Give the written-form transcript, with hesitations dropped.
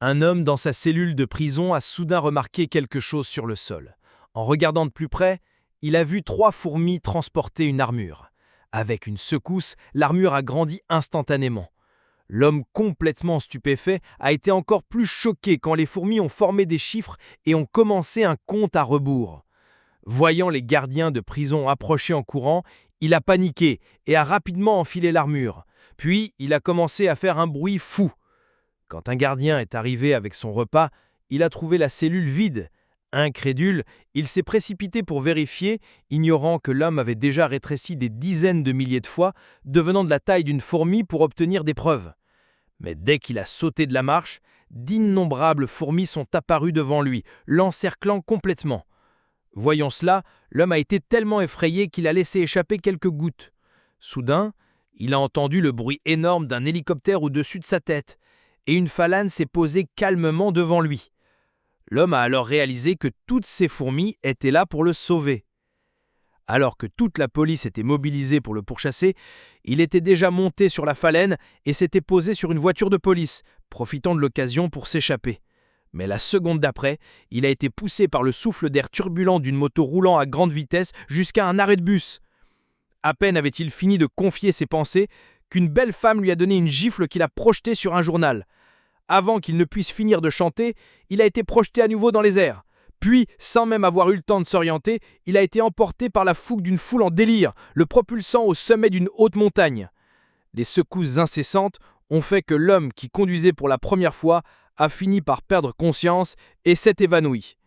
Un homme dans sa cellule de prison a soudain remarqué quelque chose sur le sol. En regardant de plus près, il a vu 3 fourmis transporter une armure. Avec une secousse, l'armure a grandi instantanément. L'homme complètement stupéfait a été encore plus choqué quand les fourmis ont formé des chiffres et ont commencé un compte à rebours. Voyant les gardiens de prison approcher en courant, il a paniqué et a rapidement enfilé l'armure. Puis, il a commencé à faire un bruit fou. Quand un gardien est arrivé avec son repas, il a trouvé la cellule vide. Incrédule, il s'est précipité pour vérifier, ignorant que l'homme avait déjà rétréci des dizaines de milliers de fois, devenant de la taille d'une fourmi pour obtenir des preuves. Mais dès qu'il a sauté de la marche, d'innombrables fourmis sont apparues devant lui, l'encerclant complètement. Voyant cela, l'homme a été tellement effrayé qu'il a laissé échapper quelques gouttes. Soudain, il a entendu le bruit énorme d'un hélicoptère au-dessus de sa tête, et une phalane s'est posée calmement devant lui. L'homme a alors réalisé que toutes ces fourmis étaient là pour le sauver. Alors que toute la police était mobilisée pour le pourchasser, il était déjà monté sur la phalène et s'était posé sur une voiture de police, profitant de l'occasion pour s'échapper. Mais la seconde d'après, il a été poussé par le souffle d'air turbulent d'une moto roulant à grande vitesse jusqu'à un arrêt de bus. À peine avait-il fini de confier ses pensées qu'une belle femme lui a donné une gifle qu'il a projetée sur un journal. Avant qu'il ne puisse finir de chanter, il a été projeté à nouveau dans les airs. Puis, sans même avoir eu le temps de s'orienter, il a été emporté par la fougue d'une foule en délire, le propulsant au sommet d'une haute montagne. Les secousses incessantes ont fait que l'homme qui conduisait pour la première fois a fini par perdre conscience et s'est évanoui.